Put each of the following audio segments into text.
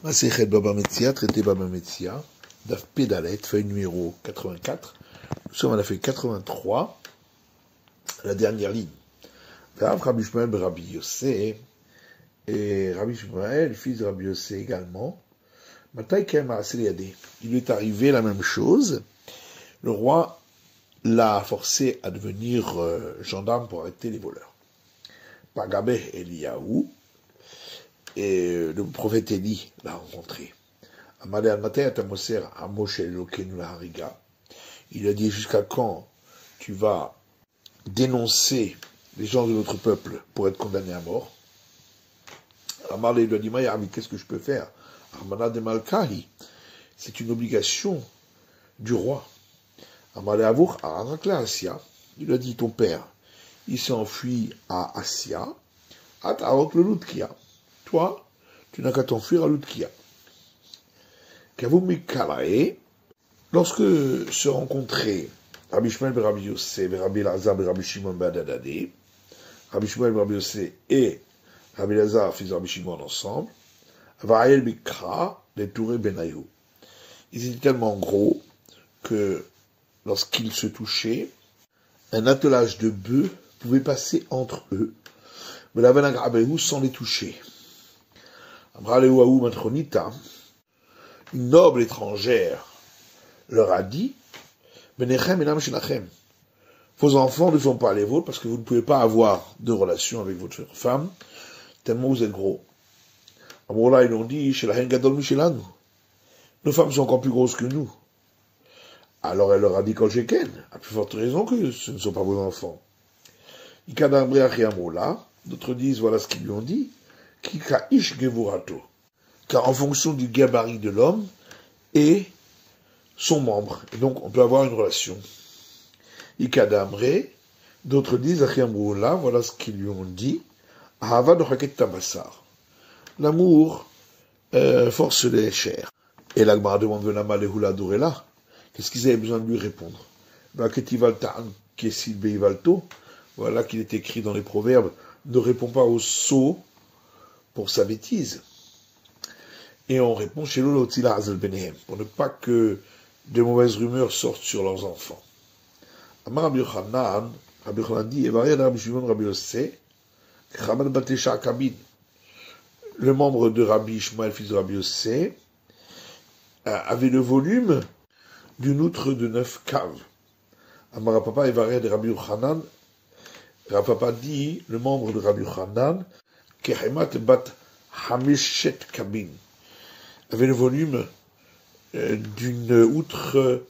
Masechet Baba Metzia, traité Baba Metzia, Daf Pédalet, feuille numéro 84. Nous sommes à la feuille 83, la dernière ligne. Rabbi Shmuel Rabbi Yossé, et Rabbi Shmuel, fils de Rabbi Yossé également. Il lui est arrivé la même chose. Le roi l'a forcé à devenir gendarme pour arrêter les voleurs. Pagabeh Eliyahu, et le prophète Élie l'a rencontré. Il a dit, jusqu'à quand tu vas dénoncer les gens de notre peuple pour être condamné à mort? Amalé lui a dit, qu'est-ce que je peux faire? C'est une obligation du roi. Il a dit, ton père, il s'est enfui à Assia, toi, tu n'as qu'à t'enfuir à Lutkia. Lorsque se rencontraient Rabbi Shmuel et Rabbi Yossé, Rabbi Elazar et Rabbi Shimon Badadadé, Rabbi Shmuel et Rabbi Yossé et Rabbi Elazar, fils de Rabbi Shimon ensemble, Va'ayel Bikra, les Touré Benayu. Ils étaient tellement gros que lorsqu'ils se touchaient, un attelage de bœufs pouvait passer entre eux, mais la Venagrabehu sans les toucher. Une noble étrangère leur a dit, vos enfants ne sont pas les vôtres parce que vous ne pouvez pas avoir de relation avec votre femme, tellement vous êtes gros. Là, ils ont dit, nos femmes sont encore plus grosses que nous. Alors elle leur a dit, quand j'ai qu'elle, à plus forte raison que ce ne sont pas vos enfants. D'autres disent, voilà ce qu'ils lui ont dit, car en fonction du gabarit de l'homme et son membre. Et donc, on peut avoir une relation. D'autres disent, voilà ce qu'ils lui ont dit, l'amour force les chairs. Et la Gemara demande, qu'est-ce qu'ils avaient besoin de lui répondre? Voilà qu'il est écrit dans les proverbes, ne réponds pas au sot pour sa bêtise. Et on répond chez l'Olotila Azel Benehem, pour ne pas que de mauvaises rumeurs sortent sur leurs enfants. Amar Rabbi Yochanan dit, Rabbi Shimon Rabbi Yossé, le membre de Rabbi Shmuel, fils de Rabbi Yossé, avait le volume d'une outre de 9 caves. Amar Papa Evaré de Rabbi Yochanan, Rapapa dit, le membre de Rabbi Yochanan, Kehemat bat Hamishet Kabin, avait le volume d'une outre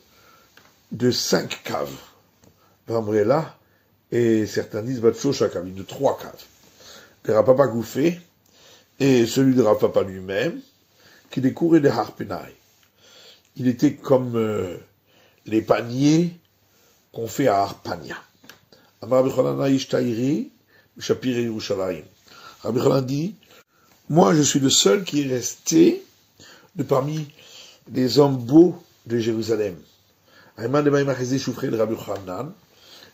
de 5 caves. Vambrella, et certains disent bat Shosha Kabin, de 3 caves. Le Rapapa Gouffé, et celui de Rapapa lui-même, qui décourait des Harpenai. Il était comme les paniers qu'on fait à Harpania. Rabbi Yochanan dit, moi je suis le seul qui est resté de parmi les hommes beaux de Jérusalem. Et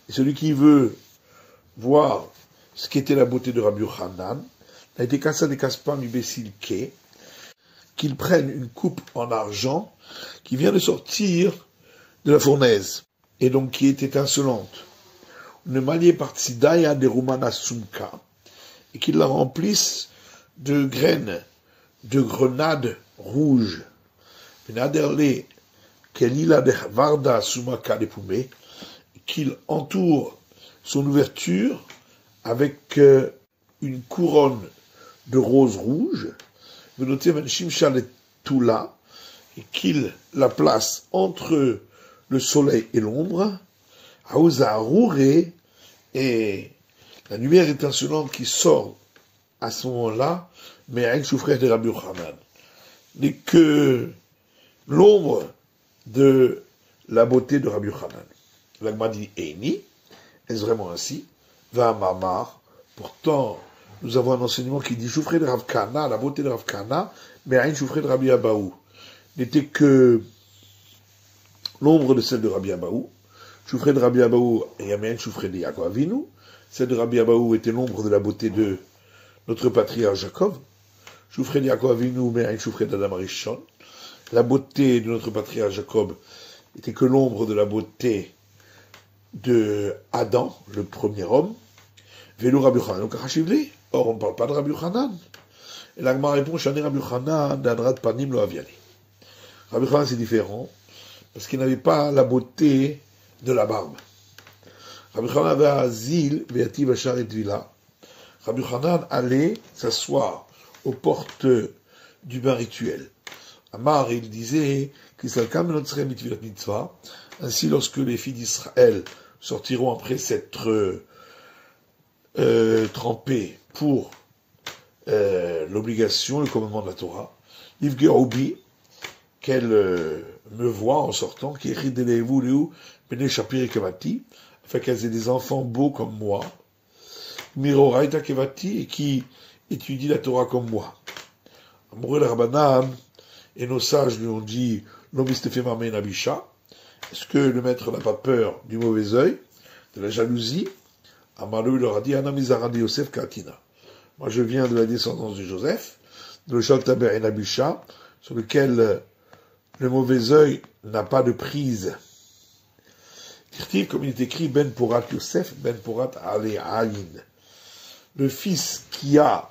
celui qui veut voir ce qu'était la beauté de Rabbi Yochanan, a été cassé des casse-pas mi Bessilke, qu'il prenne une coupe en argent qui vient de sortir de la fournaise, et donc qui est étincelante. Une manière partidaya de Rumana Sumka, et qu'il la remplisse de graines de grenades rouges. Penaderle, qu'elle a de Varda Sumaka de Poumé, qu'il entoure son ouverture avec une couronne de roses rouges, et qu'il la place entre le soleil et l'ombre, et la lumière étincelante qui sort à ce moment-là, mais avec souffrir de Rabbi Yochanan, n'est que l'ombre de la beauté de Rabbi Yochanan. L'Agma dit Eini, est-ce vraiment ainsi? Va Mamar, pourtant, nous avons un enseignement qui dit souffrir de Rav Kana, la beauté de Rav Kana, mais Aïn souffrir de Rabbi Abaou, n'était que l'ombre de celle de Rabbi Abaou. Souffrir de Rabbi Abaou, et Yamen souffrir de Yaakov Avinu. Celle de Rabbi Abaou était l'ombre de la beauté de notre patriarche Jacob. Choufred Yaakov Avinu, mais Choufred Adam Arishon. La beauté de notre patriarche Jacob était que l'ombre de la beauté de Adam, le premier homme. Vélo Rabbi Yochanan, donc Achashivli. Or, on ne parle pas de Rabbi Yochanan. Et l'Agma répond, Shani Rabbi Yochanan, d'Adrat Panim lo Aviani. Rabbi Yochanan, c'est différent, parce qu'il n'avait pas la beauté de la barbe. Rabbi Yochanan avait Azil, Ve'ativ Ashar et Vila. Rabbi Yochanan allait s'asseoir aux portes du bain rituel. Amar, il disait, ainsi lorsque les filles d'Israël sortiront après s'être trempées pour l'obligation, le commandement de la Torah, Livgeroubi, qu'elle me voit en sortant, qui écrit de l'Evouleu, Bene Shapir et Kevati, afin qu'elles aient des enfants beaux comme moi, Miroraita Kevati, et qui étudient la Torah comme moi. Amoureux la Rabbanan, et nos sages lui ont dit, L'Omistefemame Nabisha, est-ce que le maître n'a pas peur du mauvais œil, de la jalousie? Amalou leur a dit, Anamizaradi Yosef Katina. Moi, je viens de la descendance de Joseph, de Shaltaber et Nabisha, sur lequel le mauvais œil n'a pas de prise. Comme il est écrit, Ben Porat Yosef, Ben Porat Ale Ayin. Le fils qui a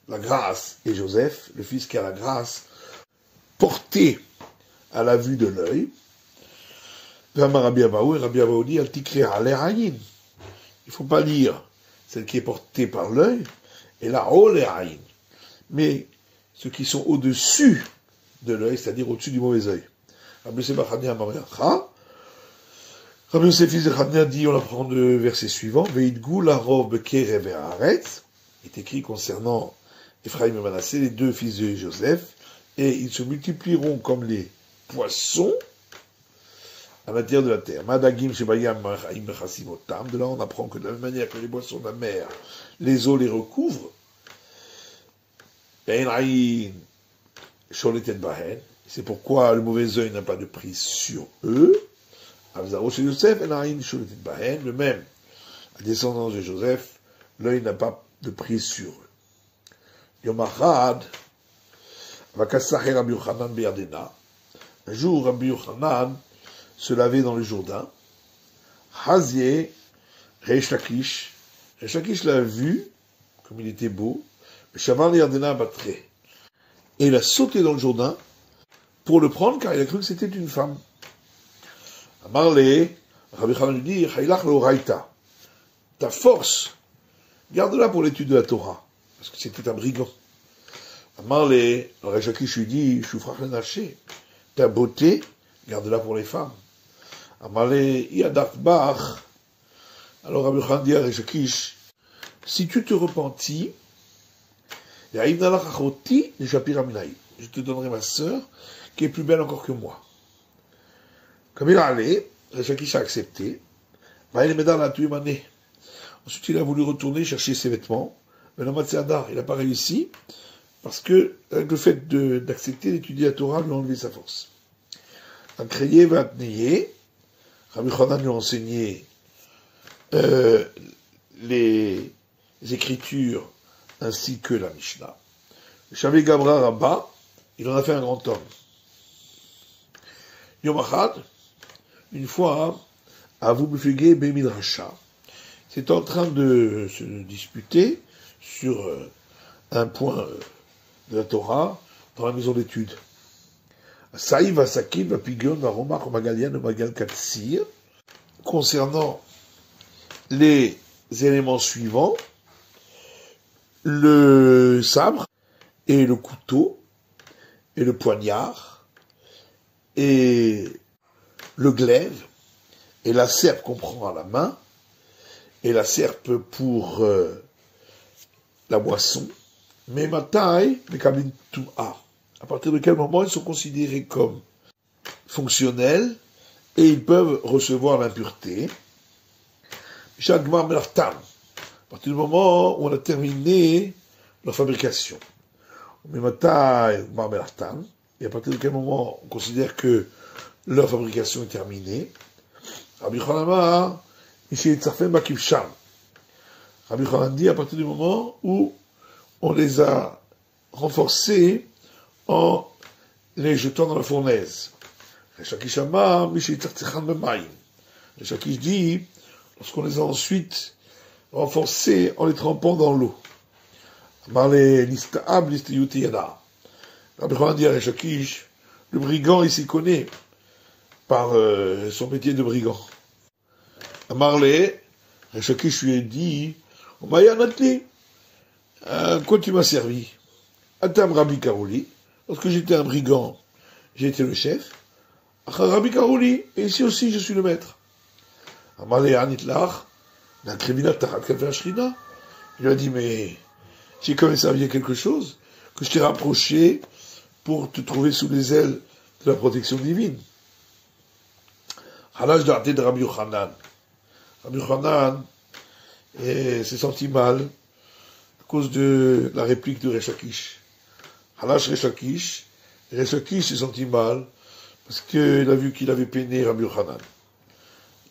la grâce est Joseph, le fils qui a la grâce porté à la vue de l'œil. Rabbi Abaou dit, il ne faut pas lire celle qui est portée par l'œil, et la Ole'aïn. Mais ceux qui sont au-dessus de l'œil, c'est-à-dire au-dessus du mauvais œil. Rabbi Yosef Bachania Mamrecha. Rabbi Yosef fils de Chania dit, on apprend le verset suivant, Veidgou la rov bekerev haaretz, est écrit concernant Ephraim et Manassé, les deux fils de Joseph, et ils se multiplieront comme les poissons à l'intérieur de la terre. Madagim shebayam ma'im mechasimotam. De là, on apprend que de la même manière que les boissons de la mer, les eaux les recouvrent. C'est pourquoi le mauvais œil n'a pas de prise sur eux. Le même, la descendance de Joseph, l'œil n'a pas de prise sur eux. Yom Achad, Vakasacher Rabbi Yochanan Beyardena. Un jour, Rabbi Yochanan se lavait dans le Jourdain. Hazieh, Reish Lakish. Reish Lakish l'a vu, comme il était beau. Shavan Yardena Batre. Et il a sauté dans le Jourdain pour le prendre, car il a cru que c'était une femme. Amarle, Rabbi Yochanan lui dit, Chaylach lo Raita. Ta force, garde-la pour l'étude de la Torah. Parce que c'était un brigand. Amarle, Reish Lakish lui dit, Shufrach lenaché. Ta beauté, garde-la pour les femmes. Amalé, Yadat Bach. Alors Rabbi Yochanan dit à Reish Lakish, si tu te repentis, je te donnerai ma sœur, qui est plus belle encore que moi. Comme il a allé, Reish Lakish a accepté. Ensuite, il a voulu retourner chercher ses vêtements. Mais il n'a pas réussi, parce que, avec le fait d'accepter d'étudier la Torah, lui a enlevé sa force. Un créé va tenir. Rabbi Yochanan lui a enseigné les écritures ainsi que la Mishnah. Shavi Gabra Rabba, il en a fait un grand homme. Yom Achad, une fois, Avu Befugé Bemidrasha, c'est en train de se disputer sur un point de la Torah dans la maison d'études. Saïv Asakim, Vapigion, Varomach, Magalian, Magal Katsir, concernant les éléments suivants, le sabre, et le couteau, et le poignard, et le glaive, et la serpe qu'on prend à la main, et la serpe pour la boisson, mais ma taille, les cabines tout a. À partir de quel moment ils sont considérés comme fonctionnels et ils peuvent recevoir l'impureté. À partir du moment où on a terminé leur fabrication. Et à partir de quel moment on considère que leur fabrication est terminée. Rabbi Yochanan dit à partir du moment où on les a renforcés en les jetant dans la fournaise. Resh Lakish Amar, Resh Lakish dit, lorsqu'on les a ensuite renforcés en les trempant dans l'eau. Amar le nista'ab listiyuti yada. Rabbi Yochanan dit à Resh Lakish, le brigand, il s'y connaît par son métier de brigand. Amar le, Resh Lakish lui a dit, quoi tu m'as servi? Atam Rabbi Karouli, lorsque j'étais un brigand, j'étais le chef. Achar Rabbi Karouli, et ici aussi je suis le maître. Amar le Anitlach, il lui a dit, mais j'ai quand même servi à quelque chose, que je t'ai rapproché pour te trouver sous les ailes de la protection divine. Halash da'ate de Rabbi Yochanan. Rabbi Yochanan s'est senti mal à cause de la réplique de Resh Lakish. Halash Resh Lakish s'est senti mal parce qu'il a vu qu'il avait peiné Rabbi Yochanan.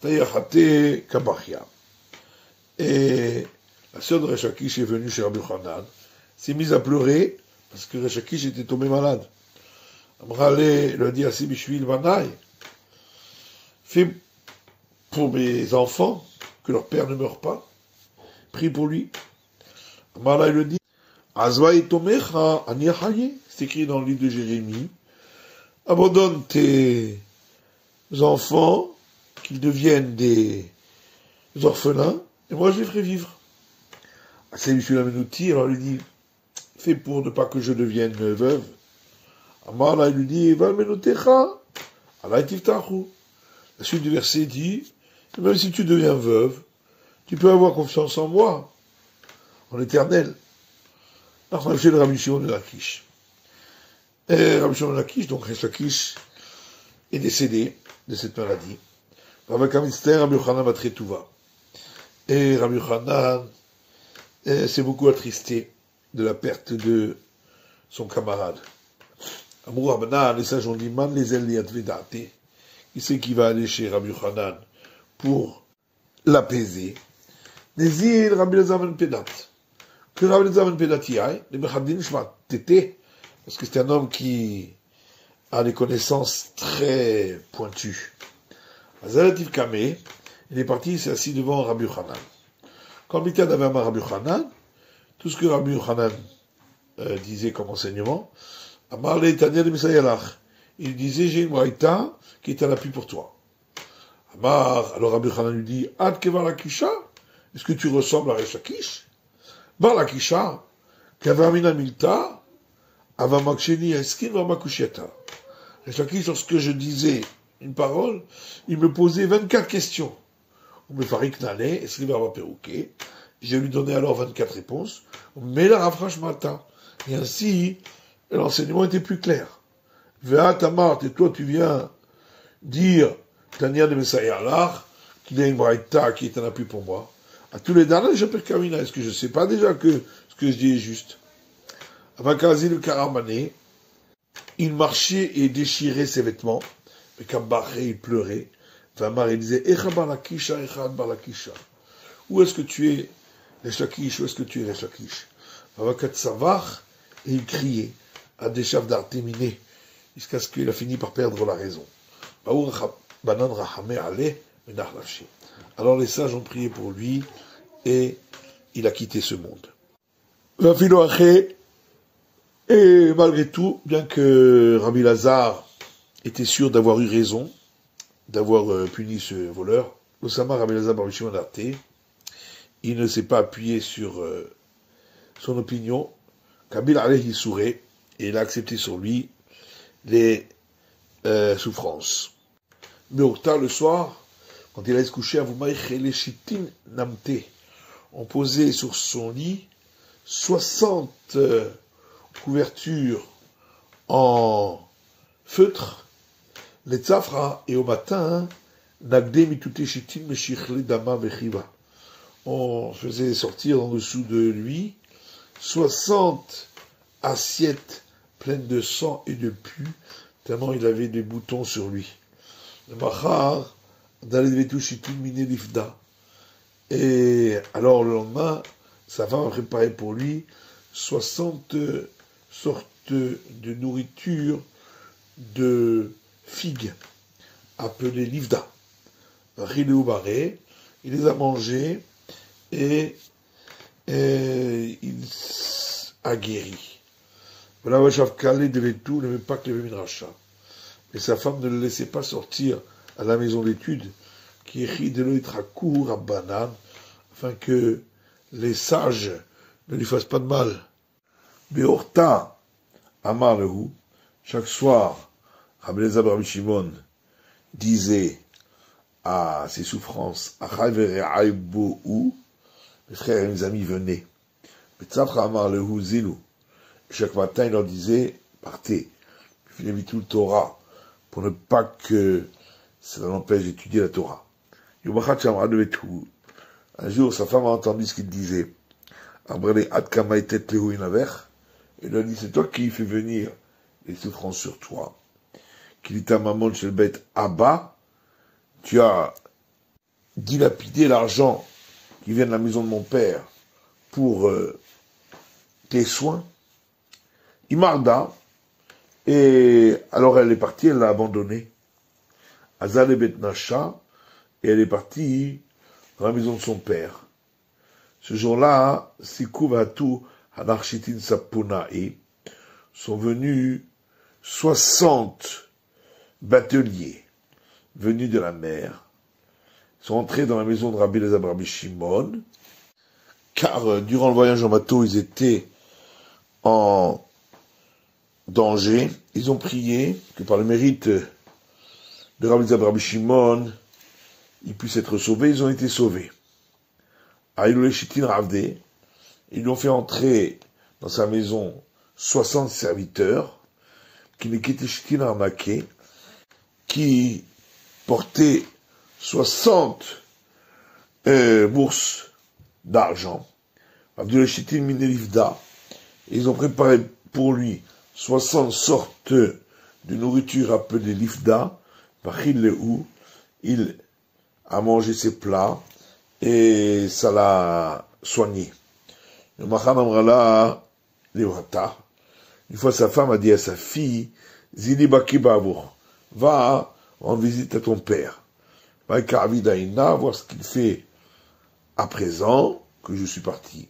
Tayachate Kabachia. Et la sœur de Resh Lakish est venue chez Rabbi Yochanan, s'est mise à pleurer parce que Resh Lakish était tombé malade. Amrale lui a dit, Asi Bishvil Vanai, fais pour mes enfants que leur père ne meure pas. Prie pour lui. Amrale lui dit, Azwa itomecha aniachaye, c'est écrit dans le livre de Jérémie. Abandonne tes enfants, qu'ils deviennent des orphelins, et moi je les ferai vivre. Asi Bishvil Amenuti, alors lui dit, fais pour ne pas que je devienne veuve. Amar il lui dit, va menotecha, ala tiftachu. La suite du verset dit, même si tu deviens veuve, tu peux avoir confiance en moi, en l'Éternel. Alors, j'ai le Rabbi Shimon de Lakish. Et Rabbi Shimon de Lakish, donc Resh Lakish, est décédé de cette maladie. Avec un mystère, Rabbi Yochanan va très tout va. Et Rabbi Yochanan s'est beaucoup attristé de la perte de son camarade. Amour Abanan, les sages ont dit, man les ailes liatvedate. Qui c'est qui va aller chez Rabbi Yochanan pour l'apaiser? Nézir Rabbi Elazar ben Pedat. Que Rabbi Elazar ben Pedat y aille, les Mechadin Shma Tété, parce que c'est un homme qui a des connaissances très pointues. Azalatif Kameh, il est parti, il s'est assis devant Rabbi Yochanan. Quand le Mitad avait à Rabbi Yochanan, tout ce que Rabbi Yochanan disait comme enseignement, Amar le Tanya de Misayalach, il disait, j'ai une braïta qui est un appui pour toi. Amar, alors Rabbi Yochanan lui dit, Ad Kevar Lakisha, est-ce que tu ressembles à Resh Lakish? Bar Lakisha, Kavamina Milta, Avamaksheni Eskin Vamakushiata. Resh Lakish, lorsque je disais une parole, il me posait 24 questions. On me farik nale, escrivait à Perouquet. Je lui donnais alors 24 réponses. Mais la rafrache matin. Et ainsi, l'enseignement était plus clair. Ve'at Amart, et toi tu viens dire, Tania de Messayalach, qu'il y a une braïta qui est un appui pour moi. À tous les derniers, j'appelle Kamina. Est-ce que je ne sais pas déjà que ce que je dis est juste? Avakazi le Karamane, il marchait et déchirait ses vêtements. Mais Kambaré, il pleurait. Vamar, il disait, Echad Balakisha, Echad Balakisha. Où est-ce que tu es, Resh Lakish? Où est-ce que tu es, Resh Lakish? Avakat Savach, et il criait, à des chefs d'artéminé, jusqu'à ce qu'il a fini par perdre la raison. Alors les sages ont prié pour lui, et il a quitté ce monde. Et malgré tout, bien que Rabbi Lazare était sûr d'avoir eu raison, d'avoir puni ce voleur, l'Osama Rabbi Lazare Bar Shimon Arte, il ne s'est pas appuyé sur son opinion, Kabil alayhi souré, et il a accepté sur lui les souffrances. Mais au tard le soir, quand il allait se coucher, on posait sur son lit 60 couvertures en feutre, les tzafra, et au matin, on faisait sortir en dessous de lui 60 assiettes pleines de sang et de pu, tellement il avait des boutons sur lui. Le machar, et alors le lendemain, sa femme a préparé pour lui 60 sorte de nourriture de figues, appelée livda. Il les a mangés et il a guéri. Voilà, Vachav Kalé devait tout, n'aimait pas que les Midrasha. Mais sa femme ne le laissait pas sortir à la maison d'études, qui écrit de l'Oitrakour à Banane, afin que les sages ne lui fassent pas de mal. Beorta, Amar Lehu, chaque soir, Rabbi Elazar Rabbi Shimon disait à ses souffrances, mes frères et mes amis venaient. Amar Lehu Zilu. Chaque matin, il leur disait, partez, finis tout le Torah, pour ne pas que ça l'empêche d'étudier la Torah. Un jour, sa femme a entendu ce qu'il disait. Il lui a dit, c'est toi qui fais venir les souffrances sur toi. Qu'il est à maman chez le bête Abba, tu as dilapidé l'argent qui vient de la maison de mon père pour tes soins. Imarda, et alors elle est partie, elle l'a abandonné. Azal et Bet Nasha, et elle est partie dans la maison de son père. Ce jour-là, Sikou Vatu Hanarchitin Sapunae sont venus 60 bateliers venus de la mer. Ils sont entrés dans la maison de Rabbi Elazar Rabbi Shimon, car durant le voyage en bateau, ils étaient en danger. Ils ont prié que par le mérite de Rabbi Elazar Rabbi Shimon, ils puissent être sauvés. Ils ont été sauvés. Aïloulé Shitin Ravde, ils lui ont fait entrer dans sa maison 60 serviteurs, qui ne quittaient Shitin Arnaké, qui portaient 60 bourses d'argent. Abdullah Shitin Minelivda, ils ont préparé pour lui 60 sortes de nourriture appelée Lifda, par il a mangé ses plats, et ça l'a soigné. Le Machan Amrala, une fois sa femme a dit à sa fille, Zili Baki Bavour, va en visite à ton père. Va Karavidaïna, voir ce qu'il fait à présent que je suis parti.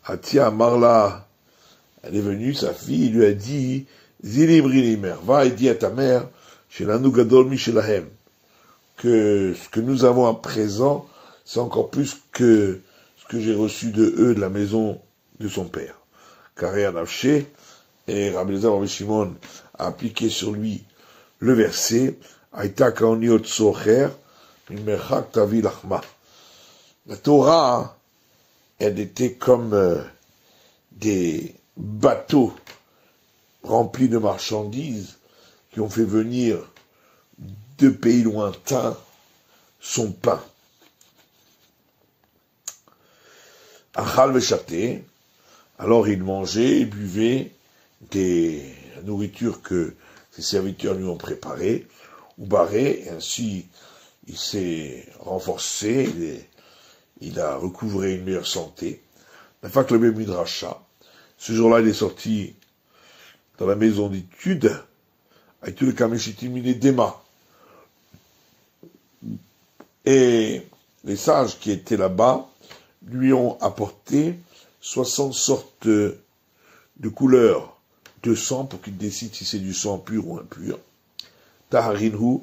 Atia Marla, elle est venue, sa fille, lui a dit, Zili Brilimer, va et dis à ta mère, chez la Nougadol Michelahem, que ce que nous avons à présent, c'est encore plus que ce que j'ai reçu de eux de la maison de son père. Car et Rabbi Elazar Rabbi Shimon a appliqué sur lui le verset Aïta kaoniot socher mimerchak tavi lachma. La Torah, elle était comme des bateaux remplis de marchandises qui ont fait venir de pays lointains son pain. Achal vechaté, alors il mangeait et buvait des nourritures que ses serviteurs lui ont préparées, ou barré, et ainsi il s'est renforcé, il a recouvré une meilleure santé. La fac le même midrasha. Ce jour-là, il est sorti dans la maison d'études, avec tout le kameshitimine d'Ema. Et les sages qui étaient là-bas lui ont apporté 60 sortes de couleurs de sang pour qu'il décide si c'est du sang pur ou impur. Taharinhu,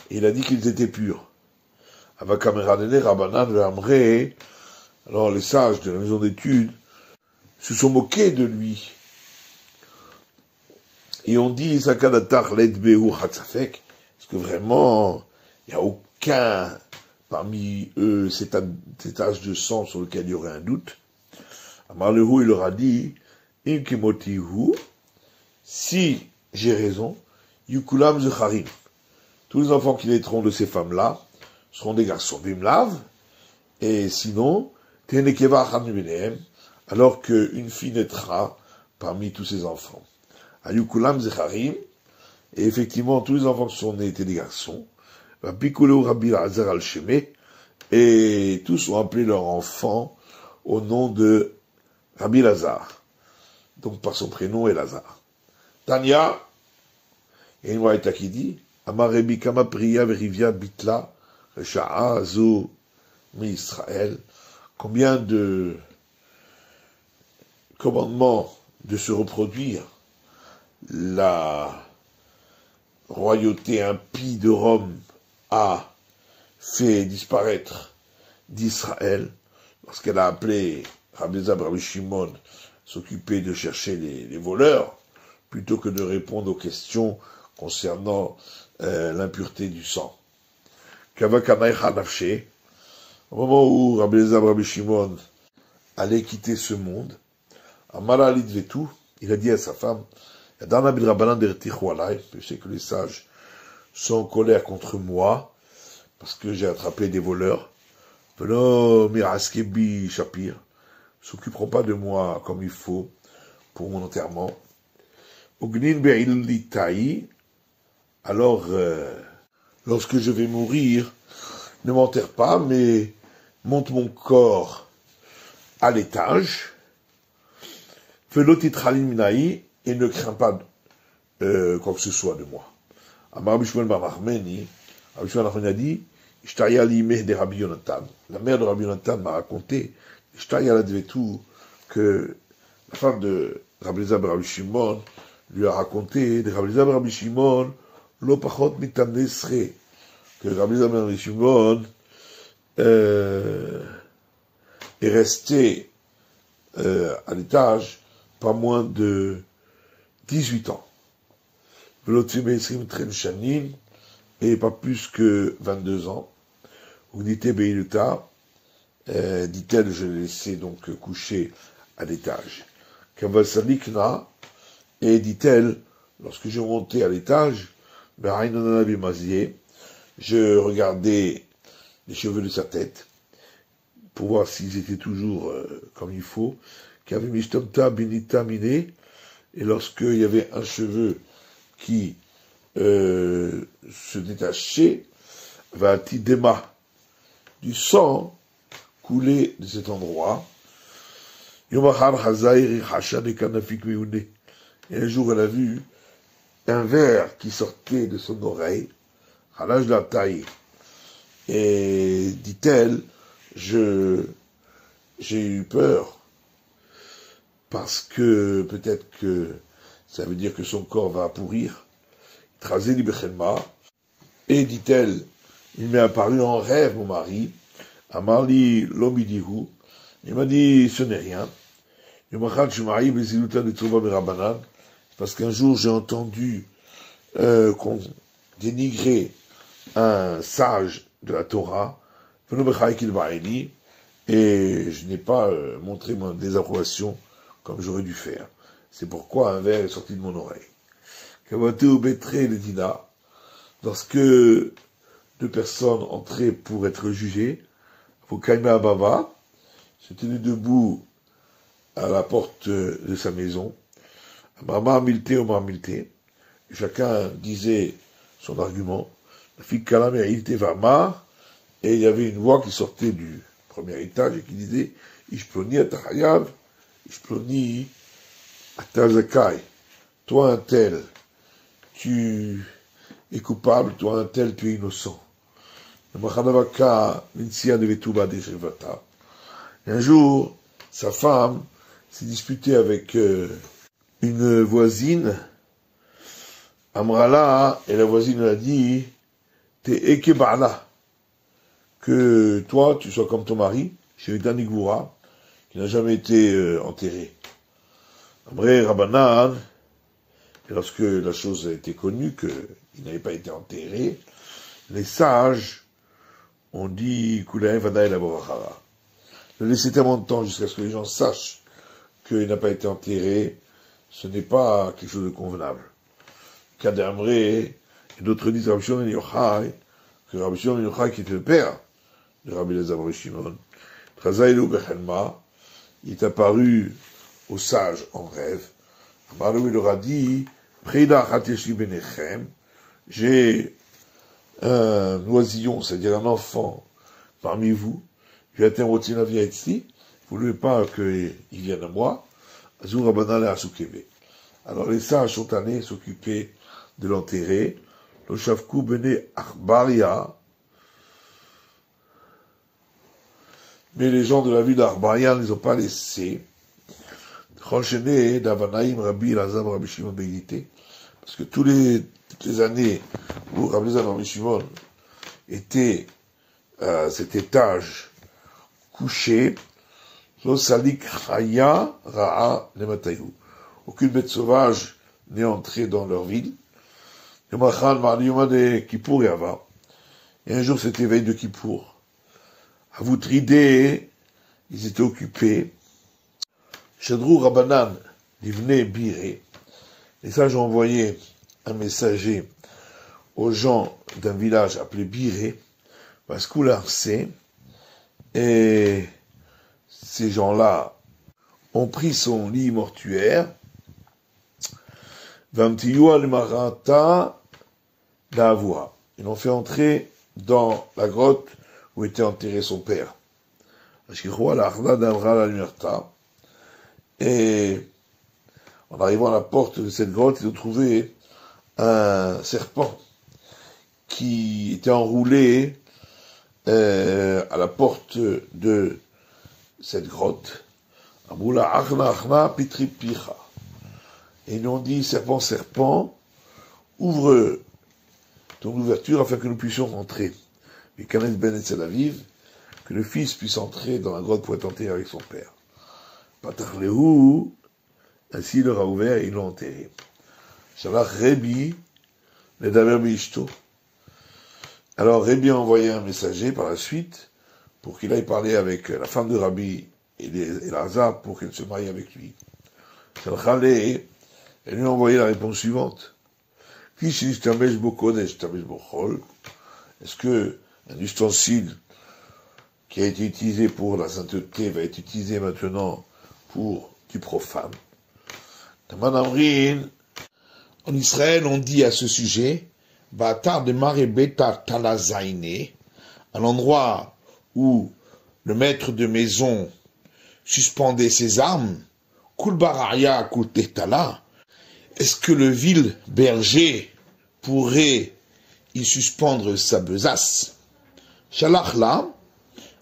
et il a dit qu'ils étaient purs. Alors les sages de la maison d'études se sont moqués de lui. Et ont dit, est-ce que vraiment, il n'y a aucun parmi eux cet tache de sang sur lequel il y aurait un doute? Amarlehu, il leur a dit, si j'ai raison, yukulam zecharim, tous les enfants qui naîtront de ces femmes-là seront des garçons, bimlav, et sinon, tenekeva achan minehem, alors qu'une fille naîtra parmi tous ces enfants. Ayukulam zecharim, et effectivement, tous les enfants qui sont nés étaient des garçons. Pikuleu Rabbi Elazar al-Sheme, et tous ont appelé leur enfant au nom de Rabbi Elazar. donc par son prénom Elazar. Tania, et une braïta qui dit, Amar Rebi Kama Priya Verivia Bitla, Resha'a Zo Mi Israël, combien de commandements de se reproduire, la royauté impie de Rome a fait disparaître d'Israël, lorsqu'elle a appelé Rabbi Elazar, Rabbi Shimon, s'occuper de chercher les voleurs, plutôt que de répondre aux questions concernant l'impureté du sang. Kavakanai Hanafshe, au moment où Rabbi Elazar, Rabbi Shimon allait quitter ce monde, Amara Lidvetu, il a dit à sa femme, je sais que les sages sont en colère contre moi, parce que j'ai attrapé des voleurs. Miraskebi Shapir, s'occuperont pas de moi comme il faut pour mon enterrement. Alors, lorsque je vais mourir, ne m'enterre pas, mais monte mon corps à l'étage. Et ne crains pas quoi que ce soit de moi. Amar Bishman Bar Nachmani, Rabbi Shimon a dit, Ishtaya l'imeh de Rabbi Yonatan. La mère de Rabbi Yonatan m'a raconté, Ishtaya l'advetu, que la femme de Rabbi Elazar Rabbi Shimon lui a raconté, de Rabbi Elazar Rabbi Shimon, lo pachot mitamnesre, que Rabbi Elazar Rabbi Shimon est resté à l'étage pas moins de 18 ans. Et pas plus que 22 ans. Dit-elle, je l'ai laissé donc coucher à l'étage. Et dit-elle, lorsque je montais à l'étage, je regardais les cheveux de sa tête pour voir s'ils étaient toujours comme il faut. Et lorsqu'il y avait un cheveu qui se détachait, Vatidema, du sang coulait de cet endroit. Et un jour, elle a vu un ver qui sortait de son oreille, à l'âge de la taille. Et dit-elle, j'ai eu peur, parce que peut-être que ça veut dire que son corps va pourrir. Et dit-elle, il m'est apparu en rêve, mon mari, Amarli Lomidihu, il m'a dit, ce n'est rien. Parce qu'un jour j'ai entendu qu'on dénigrait un sage de la Torah, et je n'ai pas montré ma désapprobation comme j'aurais dû faire. C'est pourquoi un verre est sorti de mon oreille. Lorsque deux personnes entraient pour être jugées, Ababa se tenait debout à la porte de sa maison, chacun disait son argument, et il y avait une voix qui sortait du premier étage et qui disait, Ishploni atachayav, Ishploni atazakai, toi un tel, tu es coupable, toi un tel, tu es innocent. Et un jour, sa femme s'est disputée avec une voisine, Amrala, et la voisine a dit, t'es ekebala, que toi, tu sois comme ton mari, Sheritan Igvura, qui n'a jamais été enterré. Amré Rabbanan, et lorsque la chose a été connue, qu'il n'avait pas été enterré, les sages ont dit, Kulaï Vadaï la Borachara. Le laisser tellement de temps jusqu'à ce que les gens sachent qu'il n'a pas été enterré, ce n'est pas quelque chose de convenable. Kadamré, et d'autres disent Rabbi Shimon ben Yochai, que Rabbi Shimon ben Yochai, qui était le père de Rabbi Elazar ben Shimon, Trazaïlou Bechelma, il est apparu aux sages en rêve. Amarou, il leur a dit, Preda Chateshi Benechem, j'ai un oisillon, c'est-à-dire un enfant parmi vous, vous ne voulez pas qu'il vienne à moi, Azur Rabbanan et Asukebe. Alors les sages sont allés s'occuper de l'enterrer. Le Shavku Bene Arbaria. Mais les gens de la ville d'Arbaria ne les ont pas laissés. Cholchene d'Avanaïm Rabbi Lazam Rabbi Shimon Beilité. Parce que toutes les années où Rabbi Lazam Rabbi Shimon était à cet étage couché, Losalik Chaya Ra'a Nematayou. Aucune bête sauvage n'est entrée dans leur ville. Yomachan Marliyoma de Kippour et Ava. Et un jour, c'était veille de Kippour. À vous trider, ils étaient occupés. Shadrou Rabbanan, Livne Biré. Les sages ont envoyé un messager aux gens d'un village appelé Biré, Vaskoularse, et ces gens-là ont pris son lit mortuaire, Vamtiyu al-Marata d'Avoura. Ils l'ont fait entrer dans la grotte où était enterré son père. Et en arrivant à la porte de cette grotte, ils ont trouvé un serpent qui était enroulé à la porte de cette grotte. Et ils nous ont dit, serpent, serpent, ouvre ton ouverture afin que nous puissions rentrer. Et Kanet Ben Etzel Aviv, que le fils puisse entrer dans la grotte pour être enterré avec son père. Patarlehu, ainsi il leur a ouvert et ils l'ont enterré. Shalach Rebi, le Daver Bishto. Alors Rebi a envoyé un messager par la suite pour qu'il aille parler avec la femme de Rabbi et Lazare pour qu'elle se marie avec lui. Shalach Ale, elle lui a envoyé la réponse suivante. Est-ce que un ustensile qui a été utilisé pour la sainteté va être utilisé maintenant pour du profane? En Israël, on dit à ce sujet, Ba'atar de Marebeta Talazaine, à l'endroit où le maître de maison suspendait ses armes, Kulbararia Kultetala, est-ce que le vil berger pourrait y suspendre sa besace? Shalachla,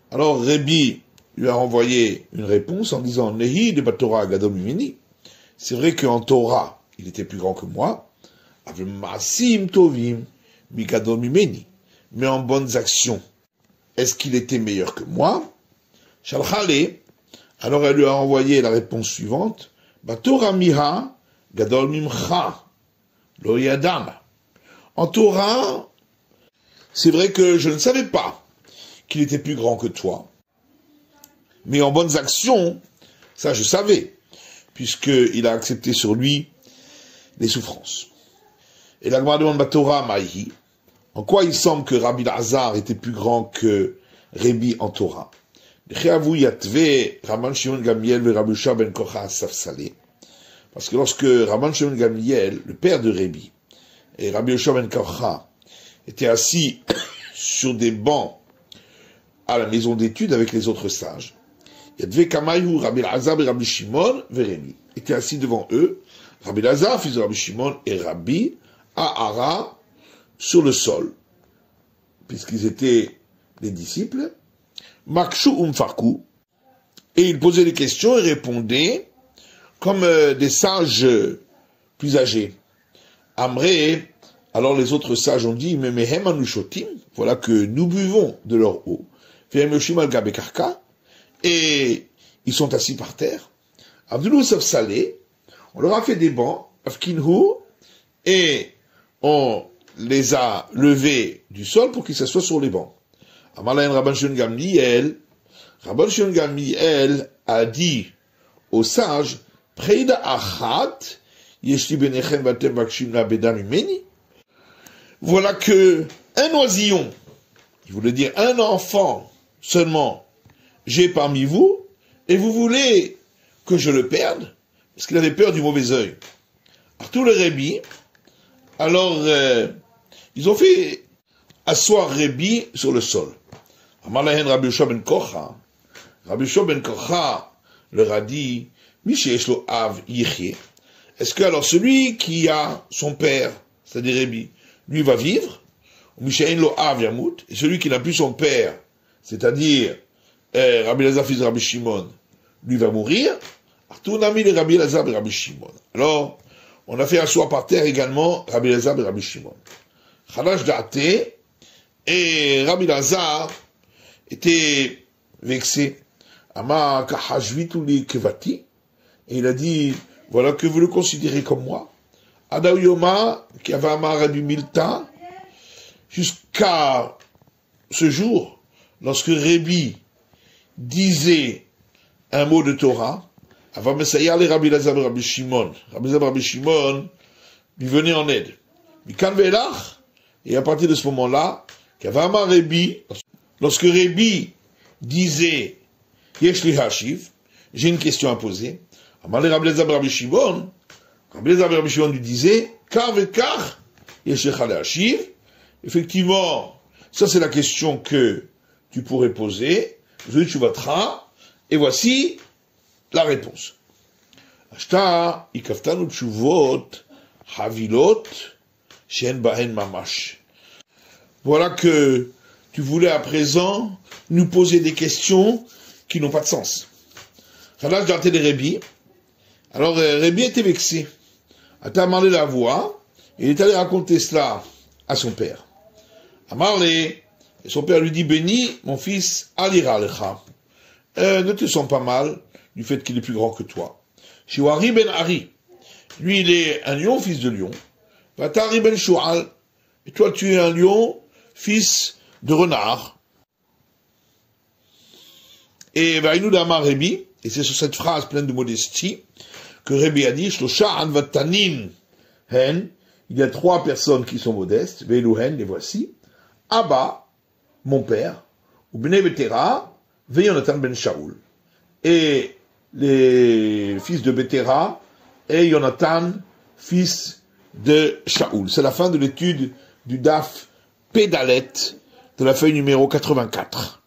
alors Rebi lui a envoyé une réponse en disant, Nehi de Batora Gadol Mimini, c'est vrai qu'en Torah, il était plus grand que moi, avec Masim Tovim, Migadol Mimeni, mais en bonnes actions, est-ce qu'il était meilleur que moi? Shalchale, alors elle lui a envoyé la réponse suivante, Batora Miha, Gadol Mimcha, Lo Yadam. En Torah, c'est vrai que je ne savais pas qu'il était plus grand que toi. Mais en bonnes actions, ça je savais, puisqu'il a accepté sur lui les souffrances. Et la Gemara demande Torah Maïhi, en quoi il semble que Rabbi Lazare était plus grand que Rebi en Torah? Parce que lorsque Rabban Shimon Gamliel, le père de Rebi, et Rabbi Yoshua ben Korcha étaient assis sur des bancs à la maison d'études avec les autres sages, Yadve Kamayu, Rabbi Lazare et Rabbi Shimon Rebi étaient assis devant eux, Rabbi Lazare, fils de Rabbi Shimon, et Rabbi Ahara sur le sol, puisqu'ils étaient des disciples, Makshu Umfarku, et ils posaient des questions et répondaient comme des sages plus âgés. Amré, alors les autres sages ont dit, mais mehem anushotim, voilà que nous buvons de leur eau. Et ils sont assis par terre. Abdulou Salé, on leur a fait des bancs, Afkinhu, et on les a levés du sol pour qu'ils s'assoient sur les bancs. Amalayan Rabban Shimon Gamliel a dit aux sages, Preida achat, yeshli benechem vatem vakshim la bedam imeni. Voilà que un oisillon, il voulait dire un enfant seulement, j'ai parmi vous, et vous voulez que je le perde, parce qu'il avait peur du mauvais œil. Tous les Rébi, alors ils ont fait asseoir Rébi sur le sol. Amalahen Rabbi Yoshua ben Korcha, Rabbi Yoshua ben Korcha leur a dit, Misheshlo Av Yichye. Est-ce que alors celui qui a son père, c'est-à-dire Rabbi, lui va vivre, ou Mishaenlo Av Yamut, et celui qui n'a plus son père, c'est-à-dire Rabbi Elazar fils de Rabbi Shimon, lui va mourir. Artounami le Rabbi Elazar et Rabbi Shimon. Alors, on a fait asseoir par terre également Rabbi Elazar et Rabbi Shimon. Chalash Da'ate, et Rabbi Elazar était vexé. Ama Kahajvitu li Kevati, et il a dit, voilà que vous le considérez comme moi. Adaouyoma, qui avait un Rabbi Milta, jusqu'à ce jour, lorsque Rabbi disait un mot de Torah, avant Messayar les Rabbi Elazar et Rabbi Shimon. Rabbi Elazar et Rabbi Shimon lui venaient en aide. Et à partir de ce moment-là, Kavama Rabbi, lorsque Rabbi disait Yeshli Hashiv, j'ai une question à poser. Amar les Rabbi Elazar et Rabbi Shimon, Rabbi Elazar et Rabbi Shimon lui disaient Kar vekar Yeshli Hashiv. Effectivement, ça c'est la question que tu pourrais poser. Tu voteras, et voici la réponse. Ashta ikaftanu tshuvot havilot shen bahen mamash. Voilà que tu voulais à présent nous poser des questions qui n'ont pas de sens. Khalash d'arte de Rabbi. Alors Rabbi était vexé. A demandé la voix, et il est allé raconter cela à son père. Amarle, et son père lui dit, béni, mon fils, alira lecha. Ne te sens pas mal du fait qu'il est plus grand que toi. Shiwari ben Ari, lui il est un lion, fils de lion. Vatari ben Shual, et toi tu es un lion, fils de renard. Et Vainu Dama Rabbi, et c'est sur cette phrase pleine de modestie que Rabbi a dit, Shlosha an vatanin hen, il y a 3 personnes qui sont modestes, Veilu hen, les voici, Abba, mon père, ou Bnei Betera, Yonatan ben Shaoul. Et les fils de Betera et Yonatan, fils de Shaoul. C'est la fin de l'étude du Daf Pédalet de la feuille numéro 84.